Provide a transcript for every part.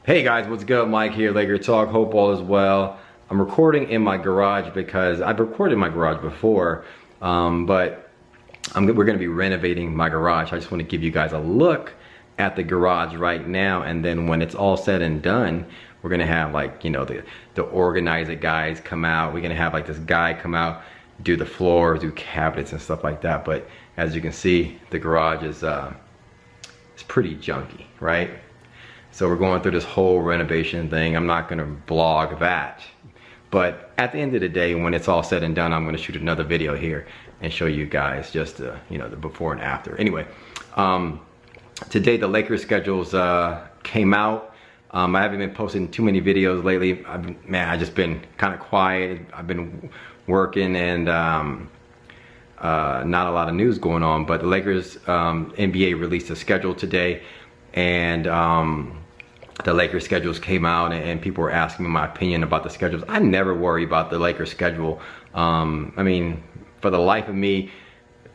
Hey guys, what's good? Mike here, Laker Talk. Hope all is well. I'm recording in my garage because I've recorded in my garage before, but we're going to be renovating my garage. I just want to give you guys a look at the garage right now, and then when it's all said and done, we're going to have, like, you know, the organizer guys come out. We're going to have like this guy come out, do the floors, do cabinets and stuff like that. But as you can see, the garage is it's pretty junky, right? So we're going through this whole renovation thing. I'm not gonna blog that. But at the end of the day, when it's all said and done, I'm gonna shoot another video here and show you guys just you know, the before and after. Anyway, today the Lakers schedules came out. I haven't been posting too many videos lately. I've just been kind of quiet. I've been working and not a lot of news going on. But the Lakers NBA released a schedule today, and the Lakers schedules came out, and people were asking me my opinion about the schedules. I never worry about the Lakers schedule. I mean, for the life of me,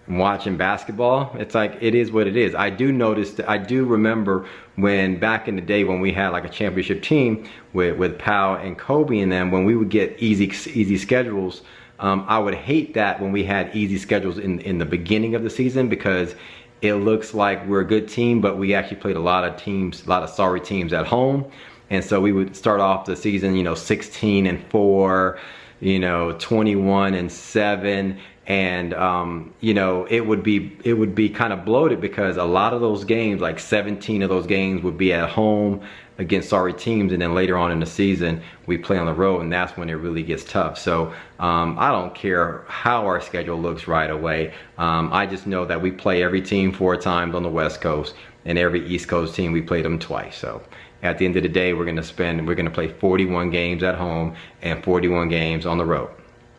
watching basketball, it's like, it is what it is. I do notice that, I do remember when back in the day when we had like a championship team with Powell and Kobe and them, when we would get easy schedules, I would hate that when we had easy schedules in the beginning of the season, because it looks like we're a good team, but we actually played a lot of sorry teams at home. And so we would start off the season, you know, 16-4, you know, 21-7, and you know, it would be kind of bloated, because a lot of those games, like 17 of those games, would be at home against sorry teams, and then later on in the season we play on the road, and that's when it really gets tough. So I don't care how our schedule looks right away. I just know that we play every team 4 times on the West Coast, and every East Coast team we play them twice. So at the end of the day, we're gonna play 41 games at home and 41 games on the road.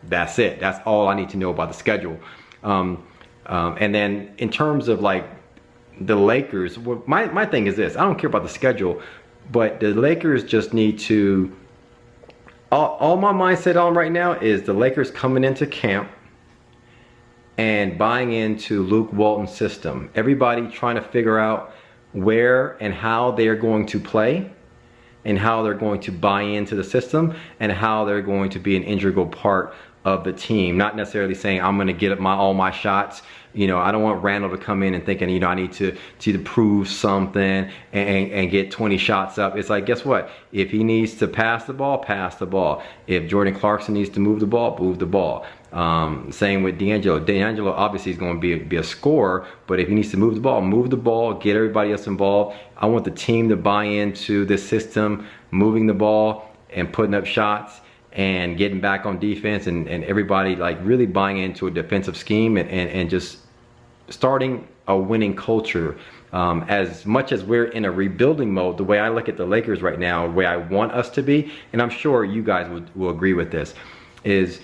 That's it. That's all I need to know about the schedule. And then in terms of like the Lakers, my thing is this: I don't care about the schedule, but the Lakers just need to, all my mindset on right now is the Lakers coming into camp and buying into Luke Walton's system. Everybody trying to figure out where and how they're going to play, and how they're going to buy into the system, and how they're going to be an integral part of the team. Not necessarily saying I'm gonna get all my shots. You know, I don't want Randall to come in and thinking, you know, I need to prove something and get 20 shots up. It's like, guess what? If he needs to pass the ball, pass the ball. If Jordan Clarkson needs to move the ball, move the ball. Same with D'Angelo. D'Angelo obviously is going to be a scorer, but if he needs to move the ball, get everybody else involved. I want the team to buy into this system, moving the ball and putting up shots and getting back on defense, and everybody like really buying into a defensive scheme, and just starting a winning culture. As much as we're in a rebuilding mode, the way I look at the Lakers right now, the way I want us to be, and I'm sure you guys will agree with this, is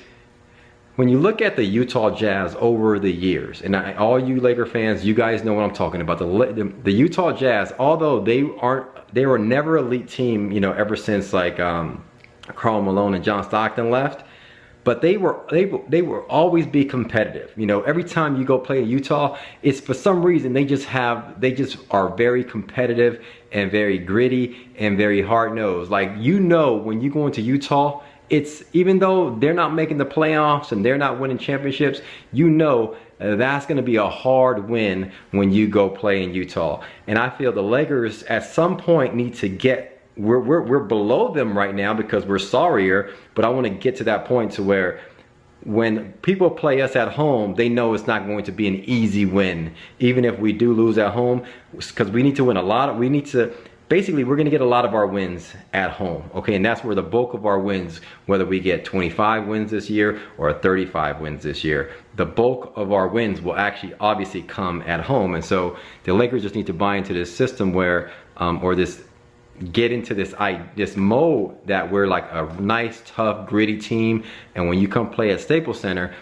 when you look at the Utah Jazz over the years, and all you Laker fans, you guys know what I'm talking about. The Utah Jazz, although they were never an elite team, you know, ever since like Karl Malone and John Stockton left, but they will always be competitive. You know, every time you go play in Utah, it's for some reason they just are very competitive and very gritty and very hard-nosed. Like, you know, when you go into Utah, it's, even though they're not making the playoffs and they're not winning championships, you know that's going to be a hard win when you go play in Utah. And I feel the Lakers at some point need to get, we're below them right now because we're sorrier, but I want to get to that point to where when people play us at home, they know it's not going to be an easy win, even if we do lose at home, because we need to win a lot. We need to, basically, we're going to get a lot of our wins at home, okay? And that's where the bulk of our wins, whether we get 25 wins this year or 35 wins this year, the bulk of our wins will actually obviously come at home. And so the Lakers just need to buy into this system where, get into this mode that we're like a nice, tough, gritty team, and when you come play at Staples Center,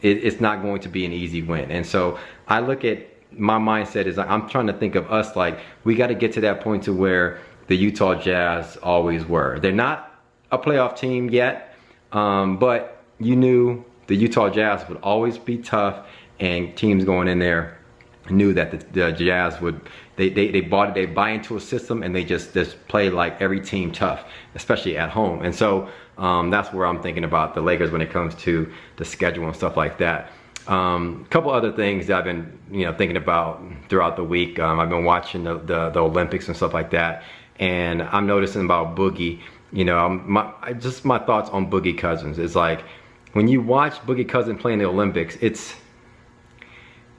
it's not going to be an easy win. And so I look at, my mindset is, I'm trying to think of us like, we got to get to that point to where the Utah Jazz always were. They're not a playoff team yet, but you knew the Utah Jazz would always be tough, and teams going in there knew that the Jazz would, they buy into a system and they just play like every team tough, especially at home. And so that's where I'm thinking about the Lakers when it comes to the schedule and stuff like that. A couple other things that I've been thinking about throughout the week. I've been watching the Olympics and stuff like that, and I'm noticing about Boogie. My thoughts on Boogie Cousins is like, when you watch Boogie Cousins play in the Olympics,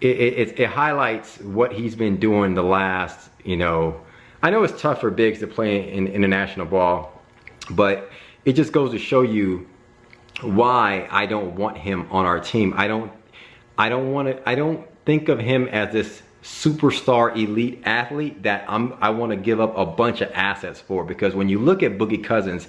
it highlights what he's been doing the last, I know it's tough for bigs to play in international ball, but it just goes to show you why I don't want him on our team. I don't think of him as this superstar elite athlete that I want to give up a bunch of assets for, because when you look at Boogie Cousins,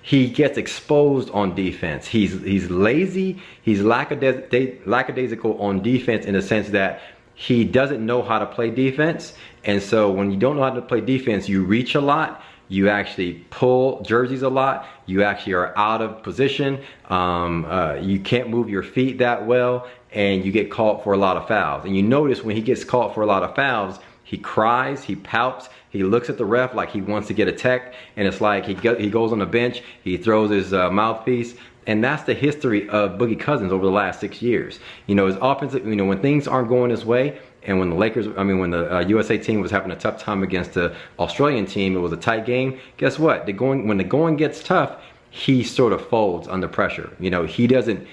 he gets exposed on defense. He's lazy, he's lackadaisical on defense, in the sense that he doesn't know how to play defense. And so when you don't know how to play defense, you reach a lot, you actually pull jerseys a lot, you actually are out of position, you can't move your feet that well, and you get called for a lot of fouls. And you notice when he gets called for a lot of fouls, he cries, he pouts, he looks at the ref like he wants to get a tech, and it's like he goes on the bench, he throws his mouthpiece. And that's the history of Boogie Cousins over the last 6 years. His offensive, when things aren't going his way, and when the USA team was having a tough time against the Australian team, it was a tight game. Guess what? When the going gets tough, he sort of folds under pressure. He doesn't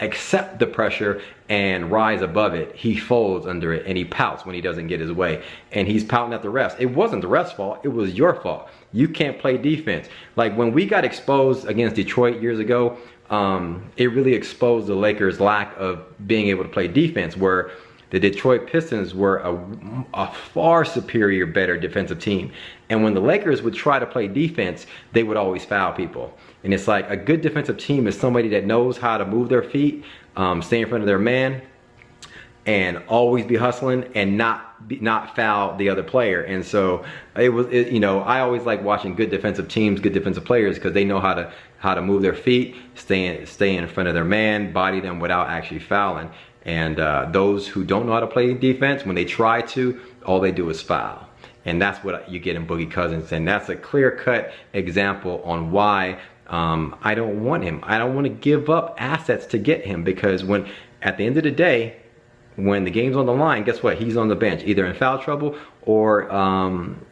accept the pressure and rise above it. He folds under it, and he pouts when he doesn't get his way. And he's pouting at the refs. It wasn't the refs' fault, it was your fault. You can't play defense. Like when we got exposed against Detroit years ago, it really exposed the Lakers' lack of being able to play defense, where the Detroit Pistons were a far superior, better defensive team. And when the Lakers would try to play defense, they would always foul people. And it's like, a good defensive team is somebody that knows how to move their feet, stay in front of their man, and always be hustling and not foul the other player. And so I always like watching good defensive teams, good defensive players, because they know how to move their feet, stay in front of their man, body them without actually fouling. And those who don't know how to play defense, when they try to, all they do is foul. And that's what you get in Boogie Cousins. And that's a clear-cut example on why I don't want him. I don't want to give up assets to get him, because at the end of the day, when the game's on the line, guess what? He's on the bench, either in foul trouble or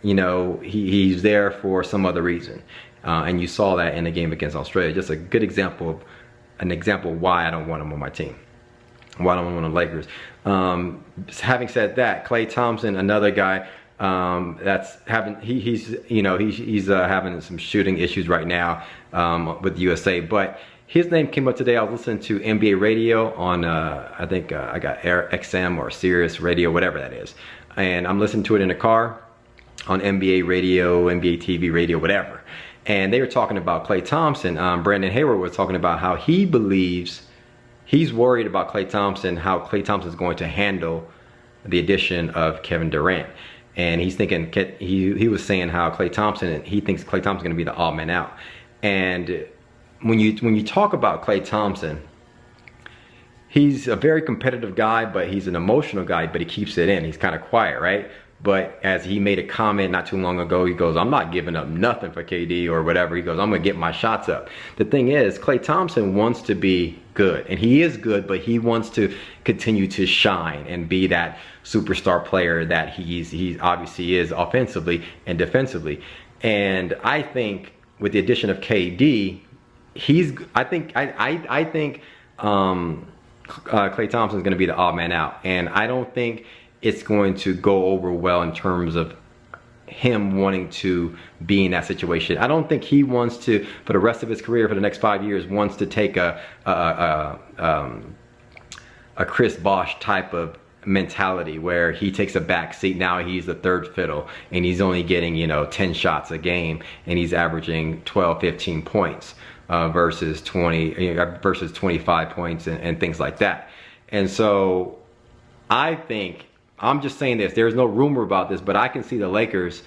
he's there for some other reason. And you saw that in the game against Australia. Just a good example of why I don't want him on my team. Why don't I want the Lakers? Having said that, Klay Thompson, another guy that's having he's having some shooting issues right now with the USA. But his name came up today. I was listening to NBA radio on I think I got XM or Sirius Radio, whatever that is, and I'm listening to it in the car on NBA radio, NBA TV radio, whatever. And they were talking about Klay Thompson. Brandon Hayward was talking about how he believes. He's worried about Klay Thompson, how Klay Thompson is going to handle the addition of Kevin Durant. And he's thinking, he was saying how he thinks Klay Thompson is going to be the odd man out. And when you talk about Klay Thompson, he's a very competitive guy, but he's an emotional guy, but he keeps it in. He's kind of quiet, right? But as he made a comment not too long ago, he goes, I'm not giving up nothing for KD or whatever. He goes, I'm going to get my shots up. The thing is, Klay Thompson wants to be good, and he is good, but he wants to continue to shine and be that superstar player that he obviously is offensively and defensively. And I think with the addition of KD, I think Klay Thompson is going to be the odd man out, and I don't think it's going to go over well in terms of him wanting to be in that situation. I don't think he wants to, for the rest of his career, for the next 5 years, wants to take a Chris Bosh type of mentality where he takes a back seat. Now he's the third fiddle and he's only getting 10 shots a game and he's averaging 12, 15 points versus 25 points and things like that. And so I think, I'm just saying this, there's no rumor about this, but I can see the Lakers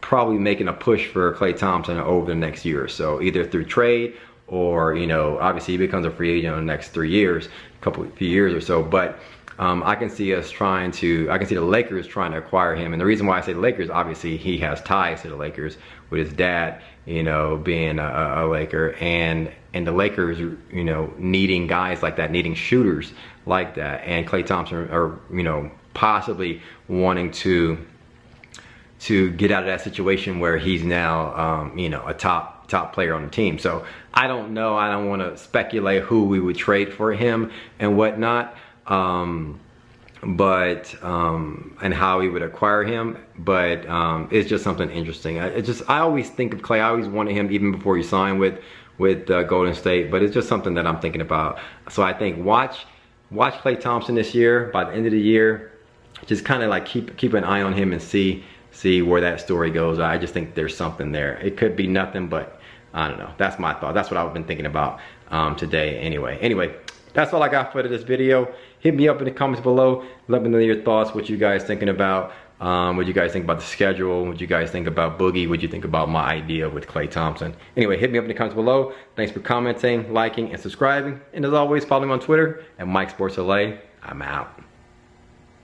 probably making a push for Klay Thompson over the next year or so, either through trade or, obviously he becomes a free agent in the next 3 years, few years or so. But I can see the Lakers trying to acquire him. And the reason why I say the Lakers, obviously he has ties to the Lakers with his dad, you know, being a Laker, and the Lakers, you know, needing guys like that, needing shooters like that, and Klay Thompson, or, you know, possibly wanting to get out of that situation where he's now, you know, a top player on the team. So I don't know. I don't want to speculate who we would trade for him and whatnot, and how we would acquire him. But it's just something interesting. I always think of Klay. I always wanted him even before he signed with Golden State. But it's just something that I'm thinking about. So I think watch Klay Thompson this year. By the end of the year, just kind of like keep an eye on him and see where that story goes. I just think there's something there. It could be nothing, but I don't know. That's my thought. That's what I've been thinking about today anyway. That's all I got for this video. Hit me up in the comments below. Let me know your thoughts, what you guys thinking about. What you guys think about the schedule. What you guys think about Boogie. What you think about my idea with Klay Thompson. Anyway, hit me up in the comments below. Thanks for commenting, liking, and subscribing. And as always, follow me on Twitter at Mike Sports LA. I'm out.